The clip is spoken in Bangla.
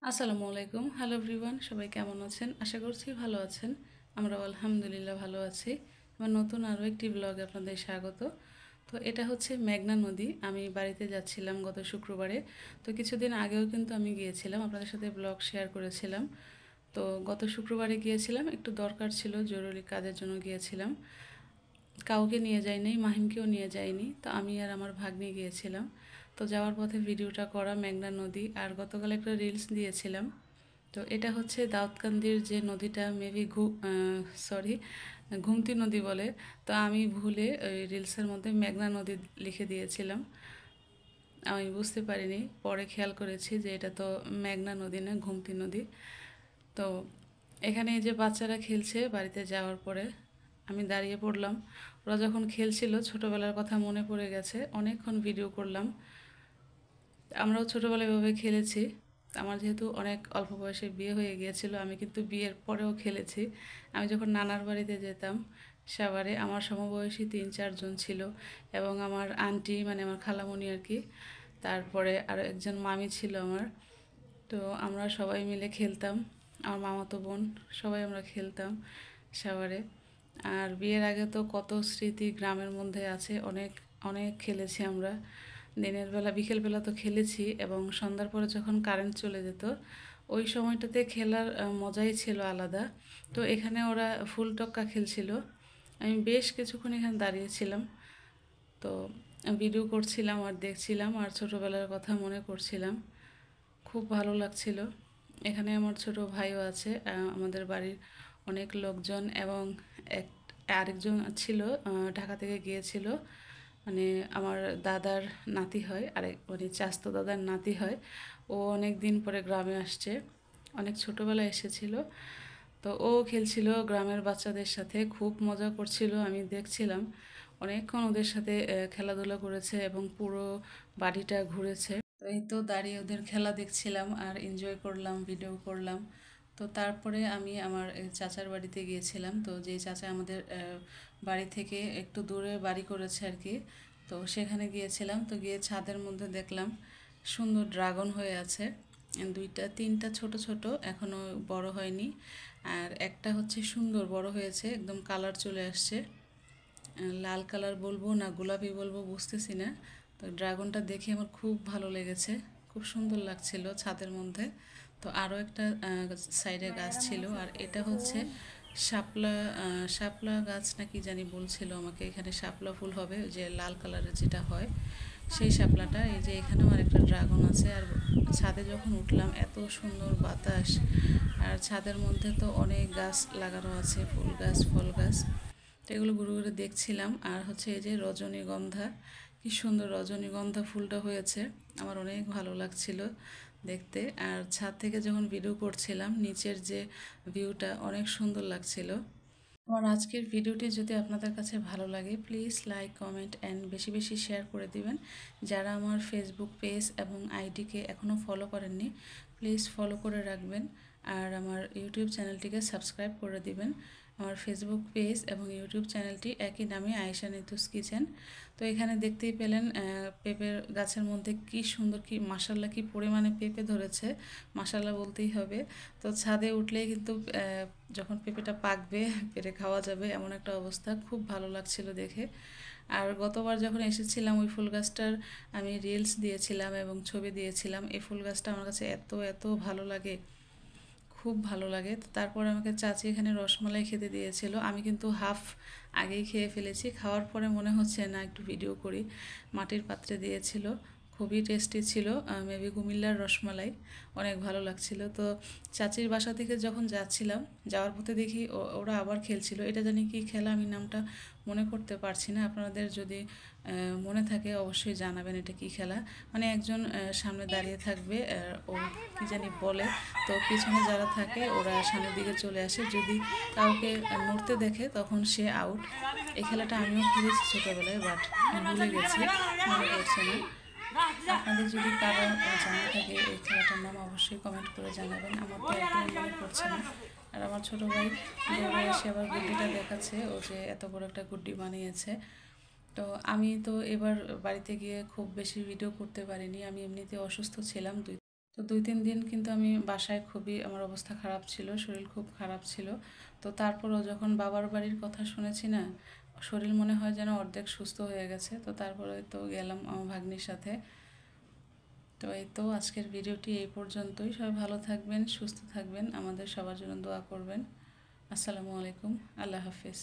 আসসালামু আলাইকুম। হ্যালো এভরিওয়ান, সবাই কেমন আছেন? আশা করছি ভালো আছেন। আমরাও আলহামদুলিল্লাহ ভালো আছি। আমার নতুন আরও একটি ব্লগে আপনাদের স্বাগত। তো এটা হচ্ছে মেঘনা নদী। আমি বাড়িতে যাচ্ছিলাম গত শুক্রবারে। তো কিছুদিন আগেও কিন্তু আমি গিয়েছিলাম, আপনাদের সাথে ব্লগ শেয়ার করেছিলাম। তো গত শুক্রবারে গিয়েছিলাম, একটু দরকার ছিল, জরুরি কাজের জন্য গিয়েছিলাম। কাউকে নিয়ে যাইনি, মাহিমকেও নিয়ে যাইনি। তো আমি আর আমার ভাগ্নি গিয়েছিলাম। তো যাওয়ার পথে ভিডিওটা করা মেঘনা নদী, আর গতকাল একটা রিলস দিয়েছিলাম। তো এটা হচ্ছে দাউদকান্দির যে নদীটা, মেবি ঘুমতি নদী বলে। তো আমি ভুলে ওই রিলসের মধ্যে মেঘনা নদী লিখে দিয়েছিলাম। আমি বুঝতে পারিনি, পরে খেয়াল করেছি যে এটা তো মেঘনা নদী না, ঘুমতি নদী। তো এখানে এই যে বাচ্চারা খেলছে, বাড়িতে যাওয়ার পরে আমি দাঁড়িয়ে পড়লাম। ওরা যখন খেলছিল ছোটোবেলার কথা মনে পড়ে গেছে, অনেকক্ষণ ভিডিও করলাম। আমরাও ছোটোবেলায় এভাবে খেলেছি। আমার যেহেতু অনেক অল্প বয়সে বিয়ে হয়ে গিয়েছিল, আমি কিন্তু বিয়ের পরেও খেলেছি। আমি যখন নানার বাড়িতে যেতাম সাভারে, আমার সমবয়সী 3-4 জন ছিল, এবং আমার আন্টি মানে আমার খালামণি আর কি, তারপরে আরও একজন মামি ছিল আমার। তো আমরা সবাই মিলে খেলতাম, আমার মামাতো বোন, সবাই আমরা খেলতাম সাভারে। আর বিয়ের আগে তো কত স্মৃতি গ্রামের মধ্যে আছে, অনেক অনেক খেলেছি আমরা। দিনের বেলা বিকেলবেলা তো খেলেছি, এবং সন্ধ্যার পরে যখন কারেন্ট চলে যেত ওই সময়টাতে খেলার মজাই ছিল আলাদা। তো এখানে ওরা ফুলটক্কা খেলছিল, আমি বেশ কিছুক্ষণ এখানে দাঁড়িয়েছিলাম। তো ভিডিও করছিলাম আর দেখছিলাম, আর ছোটোবেলার কথা মনে করছিলাম। খুব ভালো লাগছিল। এখানে আমার ছোট ভাইও আছে, আমাদের বাড়ির অনেক লোকজন, এবং এক আরেকজন ছিল, ঢাকা থেকে গিয়েছিল, মানে আমার দাদার নাতি হয়, আরেক মানে চাস্তো দাদার নাতি হয়। ও অনেক দিন পরে গ্রামে আসছে, অনেক ছোটোবেলায় এসেছিল। তো ও খেলছিল গ্রামের বাচ্চাদের সাথে, খুব মজা করছিল, আমি দেখছিলাম। অনেকক্ষণ ওদের সাথে খেলাধুলা করেছে এবং পুরো বাড়িটা ঘুরেছে। তো এই তো দাঁড়িয়ে ওদের খেলা দেখছিলাম আর এনজয় করলাম, ভিডিও করলাম। তো তারপরে আমি আমার চাচার বাড়িতে গিয়েছিলাম। তো যে চাচা আমাদের বাড়ি থেকে একটু দূরে বাড়ি করেছে আর কি, তো সেখানে গিয়েছিলাম। তো গিয়ে ছাদের মধ্যে দেখলাম সুন্দর ড্রাগন হয়ে আছে, 2-3টা ছোট ছোট, এখনও বড় হয়নি। আর একটা হচ্ছে সুন্দর বড় হয়েছে, একদম কালার চলে আসছে, লাল কালার বলবো না গোলাপি বলবো বুঝতেছি না। তো ড্রাগনটা দেখে আমার খুব ভালো লেগেছে, খুব সুন্দর লাগছিল ছাদের মধ্যে। তো আরও একটা সাইডে গাছ ছিল, আর এটা হচ্ছে শাপলা, শাপলা গাছ না কি জানি বলছিল আমাকে, এখানে শাপলা ফুল হবে, ওই যে লাল কালারের যেটা হয় সেই শাপলাটা। এই যে এখানেও আরেকটা ড্রাগন আছে। আর ছাদে যখন উঠলাম এত সুন্দর বাতাস, আর ছাদের মধ্যে তো অনেক গাছ লাগানো আছে, ফুল গাছ ফল গাছ। তো এগুলো ঘুরে ঘুরে দেখছিলাম। আর হচ্ছে এই যে রজনীগন্ধা, কি সুন্দর রজনীগন্ধা ফুলটা হয়েছে, আমার অনেক ভালো লাগছিল দেখতে। আর ছাদ থেকে যখন ভিডিও করছিলাম নিচের যে ভিউটা অনেক সুন্দর লাগছিল। আমার আজকের ভিডিওটি যদি আপনাদের কাছে ভালো লাগে, প্লিজ লাইক, কমেন্ট অ্যান্ড বেশি বেশি শেয়ার করে দিবেন। যারা আমার ফেসবুক পেজ এবং আইডিকে এখনও ফলো করেননি, প্লিজ ফলো করে রাখবেন। আর আমার ইউটিউব চ্যানেলটিকে সাবস্ক্রাইব করে দিবেন। আমার ফেসবুক পেজ এবং ইউটিউব চ্যানেলটি একই নামে, আয়েশা নিতুস কিচেন। তো এখানে দেখতেই পেলেন পেঁপের গাছের মধ্যে কি সুন্দর, কি মাশাল্লাহ, কি পরিমাণে পেঁপে ধরেছে, মাশাল্লাহ বলতেই হবে। তো ছাদে উঠলেই কিন্তু যখন পেঁপেটা পাকবে পেরে খাওয়া যাবে, এমন একটা অবস্থা, খুব ভালো লাগছিল দেখে। আর গতবার যখন এসেছিলাম ওই ফুল গাছটার আমি রিলস দিয়েছিলাম এবং ছবি দিয়েছিলাম। এই ফুল গাছটা আমার কাছে এত এত ভালো লাগে, খুব ভালো লাগে। তো তারপর আমাকে চাচি এখানে রসমালাই খেতে দিয়েছিল, আমি কিন্তু হাফ আগেই খেয়ে ফেলেছি। খাওয়ার পরে মনে হচ্ছে না একটু ভিডিও করি। মাটির পাত্রে দিয়েছিল, খুবই টেস্টি ছিল, মেবি কুমিল্লার রসমালাই, অনেক ভালো লাগছিল। তো চাচির বাসা থেকে যখন যাচ্ছিলাম, যাওয়ার পথে দেখি ওরা আবার খেলছিল, এটা জানি কি খেলা, আমি নামটা মনে করতে পারছি না। আপনাদের যদি মনে থাকে অবশ্যই জানাবেন এটা কি খেলা। মানে একজন সামনে দাঁড়িয়ে থাকবে, ও কী জানি বলে, তো পিছনে যারা থাকে ওরা সামনের দিকে চলে আসে, যদি কাউকে নড়তে দেখে তখন সে আউট। এই খেলাটা আমিও খেলেছি ছোটোবেলায়, বাট ভুলে গেছি, মনে পড়ছে না। আপনাদের যদি কারো জানা থাকে এই খেলাটার নাম, অবশ্যই কমেন্ট করে জানাবেন, আমার তো একদমই মনে পড়ছে না। আর আমার ছোটো ভাই দৌড়ে এসে আবার গুড্ডিটা দেখাচ্ছে, ও যে এত বড় একটা গুড্ডি বানিয়েছে। তো আমি তো এবার বাড়িতে গিয়ে খুব বেশি ভিডিও করতে পারিনি, আমি এমনিতে অসুস্থ ছিলাম, তো 2-3 দিন কিন্তু আমি বাসায় খুবই আমার অবস্থা খারাপ ছিল, শরীর খুব খারাপ ছিল। তো তারপরও যখন বাবার বাড়ির কথা শুনেছি না, শরীর মনে হয় যেন অর্ধেক সুস্থ হয়ে গেছে। তো তারপরে তো গেলাম আমার ভাগ্নির সাথে। তো এই তো আজকের ভিডিওটি এই পর্যন্তই। সবাই ভালো থাকবেন, সুস্থ থাকবেন, আমাদের সবার জন্য দোয়া করবেন। আসসালামু আলাইকুম, আল্লাহ হাফিজ।